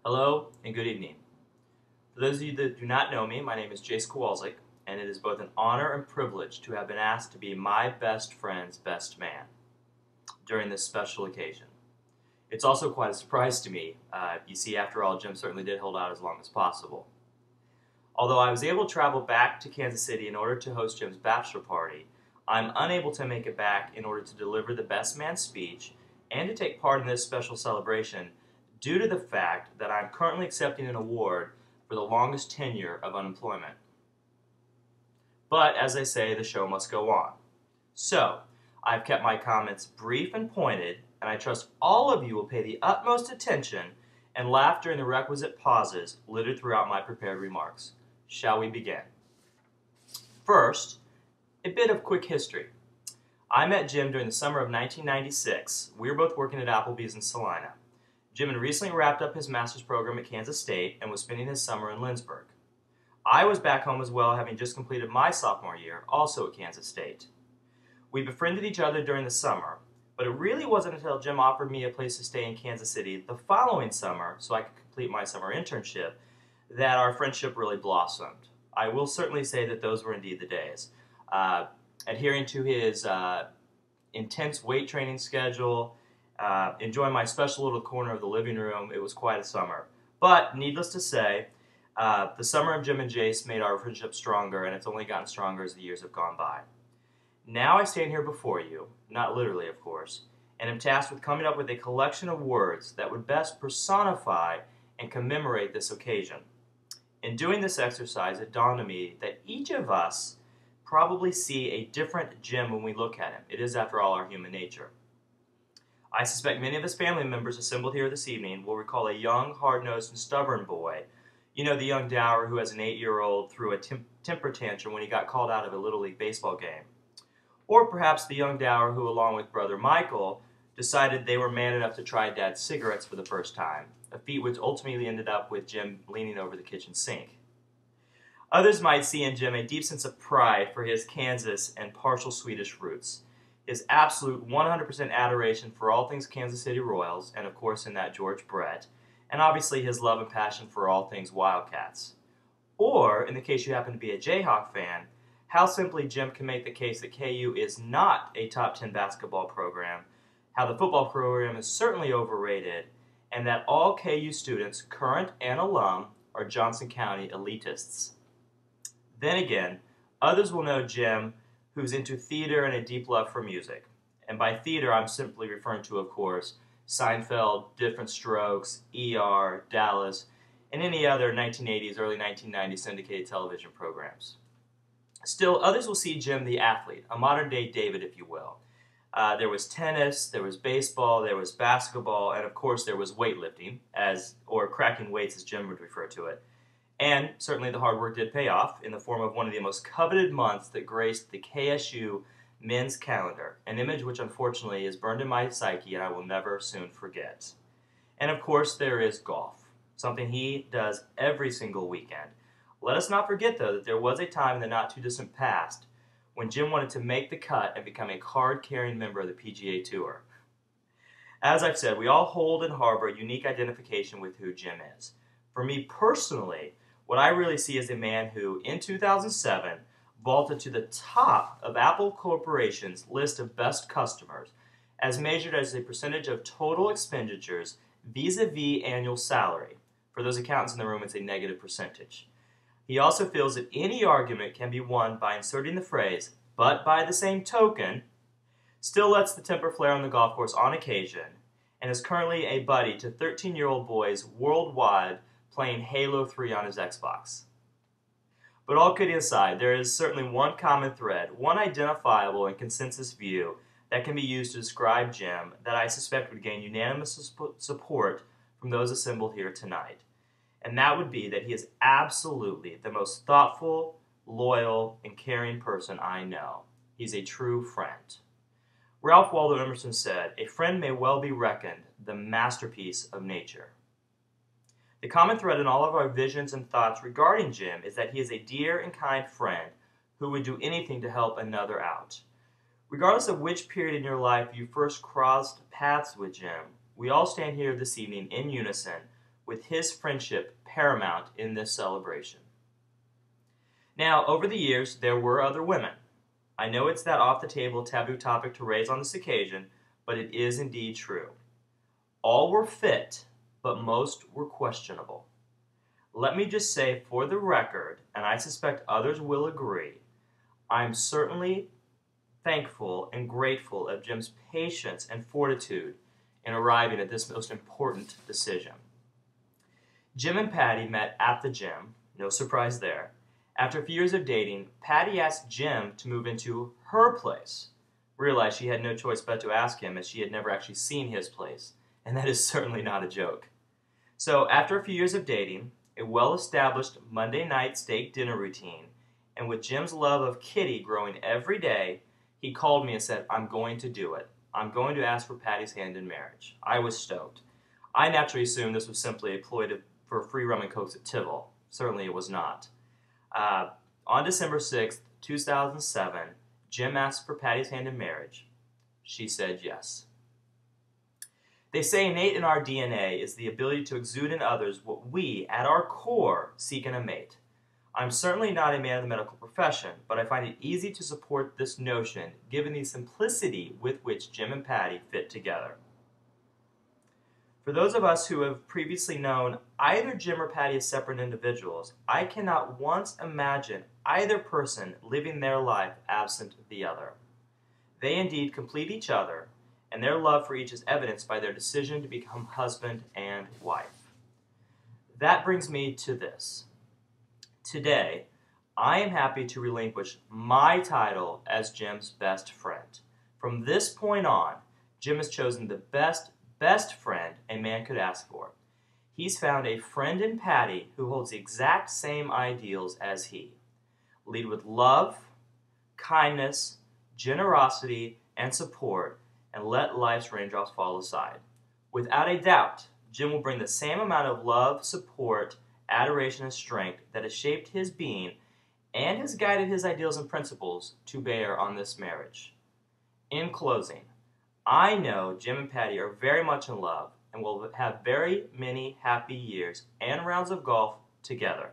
Hello and good evening. For those of you that do not know me, my name is Jace, and it is both an honor and privilege to have been asked to be my best friend's best man during this special occasion. It's also quite a surprise to me. You see, after all, Jim certainly did hold out as long as possible. Although I was able to travel back to Kansas City in order to host Jim's bachelor party, I'm unable to make it back in order to deliver the best man speech and to take part in this special celebration due to the fact that I'm currently accepting an award for the longest tenure of unemployment. But as I say, the show must go on. So, I've kept my comments brief and pointed, and I trust all of you will pay the utmost attention and laugh during the requisite pauses littered throughout my prepared remarks. Shall we begin? First, a bit of quick history. I met Jim during the summer of 1996. We were both working at Applebee's in Salina. Jim had recently wrapped up his master's program at Kansas State and was spending his summer in Lindsborg. I was back home as well, having just completed my sophomore year, also at Kansas State. We befriended each other during the summer, but it really wasn't until Jim offered me a place to stay in Kansas City the following summer so I could complete my summer internship that our friendship really blossomed. I will certainly say that those were indeed the days. Adhering to his intense weight training schedule, enjoying my special little corner of the living room, it was quite a summer. But needless to say, the summer of Jim and Jace made our friendship stronger, and it's only gotten stronger as the years have gone by. Now I stand here before you, not literally of course, and am tasked with coming up with a collection of words that would best personify and commemorate this occasion. In doing this exercise, it dawned on me that each of us probably see a different Jim when we look at him. It is, after all, our human nature. I suspect many of his family members assembled here this evening will recall a young, hard-nosed, and stubborn boy. You know, the young Dauer who, as an 8-year-old, threw a temper tantrum when he got called out of a Little League baseball game. Or perhaps the young Dauer who, along with brother Michael, decided they were man enough to try Dad's cigarettes for the first time, a feat which ultimately ended up with Jim leaning over the kitchen sink. Others might see in Jim a deep sense of pride for his Kansas and partial Swedish roots, his absolute 100% adoration for all things Kansas City Royals, and of course in that George Brett, and obviously his love and passion for all things Wildcats. Or, in the case you happen to be a Jayhawk fan, how simply Jim can make the case that KU is not a top 10 basketball program, how the football program is certainly overrated, and that all KU students, current and alum, are Johnson County elitists. Then again, others will know Jim, who's into theater and a deep love for music. And by theater, I'm simply referring to, of course, Seinfeld, Different Strokes, ER, Dallas, and any other 1980s, early 1990s syndicated television programs. Still, others will see Jim the athlete, a modern-day David, if you will. There was tennis, there was baseball, there was basketball, and of course there was weightlifting, or cracking weights as Jim would refer to it. And certainly the hard work did pay off in the form of one of the most coveted months that graced the KSU men's calendar, an image which unfortunately is burned in my psyche and I will never soon forget. And of course there is golf, something he does every single weekend. Let us not forget, though, that there was a time in the not-too-distant past when Jim wanted to make the cut and become a card-carrying member of the PGA Tour. As I've said, we all hold and harbor a unique identification with who Jim is. For me personally, what I really see is a man who, in 2007, vaulted to the top of Apple Corporation's list of best customers, as measured as a percentage of total expenditures vis-a-vis annual salary. For those accountants in the room, it's a negative percentage. He also feels that any argument can be won by inserting the phrase, "but by the same token," still lets the temper flare on the golf course on occasion, and is currently a buddy to 13-year-old boys worldwide playing Halo 3 on his Xbox. But all kidding aside, there is certainly one common thread, one identifiable and consensus view that can be used to describe Jim that I suspect would gain unanimous support from those assembled here tonight. And that would be that he is absolutely the most thoughtful, loyal, and caring person I know. He's a true friend. Ralph Waldo Emerson said, "A friend may well be reckoned the masterpiece of nature." The common thread in all of our visions and thoughts regarding Jim is that he is a dear and kind friend who would do anything to help another out. Regardless of which period in your life you first crossed paths with Jim, we all stand here this evening in unison with his friendship paramount in this celebration. Now, over the years, there were other women. I know it's that off-the-table taboo topic to raise on this occasion, but it is indeed true. All were fit, but most were questionable. Let me just say for the record, and I suspect others will agree, I'm certainly thankful and grateful of Jim's patience and fortitude in arriving at this most important decision. Jim and Patty met at the gym, no surprise there. After a few years of dating, Patty asked Jim to move into her place. Realized she had no choice but to ask him, as she had never actually seen his place, and that is certainly not a joke. So after a few years of dating, a well-established Monday night steak dinner routine, and with Jim's love of Kitty growing every day, he called me and said, "I'm going to do it. I'm going to ask for Patty's hand in marriage." I was stoked. I naturally assumed this was simply a ploy for free rum and cokes at Tivol. Certainly it was not. On December 6th, 2007, Jim asked for Patty's hand in marriage. She said yes. They say innate in our DNA is the ability to exude in others what we, at our core, seek in a mate. I'm certainly not a man of the medical profession, but I find it easy to support this notion given the simplicity with which Jim and Patty fit together. For those of us who have previously known either Jim or Patty as separate individuals, I cannot once imagine either person living their life absent the other. They indeed complete each other, and their love for each is evidenced by their decision to become husband and wife. That brings me to this. Today, I am happy to relinquish my title as Jim's best friend. From this point on, Jim has chosen the best friend a man could ask for. He's found a friend in Patty who holds the exact same ideals as he. Lead with love, kindness, generosity, and support, and let life's raindrops fall aside. Without a doubt, Jim will bring the same amount of love, support, adoration, and strength that has shaped his being and has guided his ideals and principles to bear on this marriage. In closing, I know Jim and Patty are very much in love and will have very many happy years and rounds of golf together.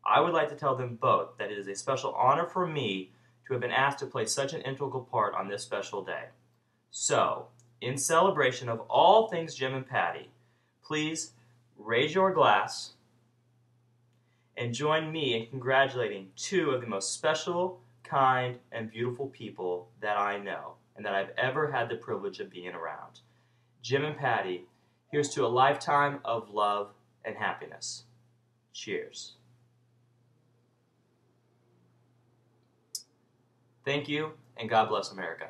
I would like to tell them both that it is a special honor for me to have been asked to play such an integral part on this special day. So, in celebration of all things Jim and Patty, please raise your glass and join me in congratulating two of the most special, kind, and beautiful people that I know and that I've ever had the privilege of being around. Jim and Patty, here's to a lifetime of love and happiness. Cheers. Thank you, and God bless America.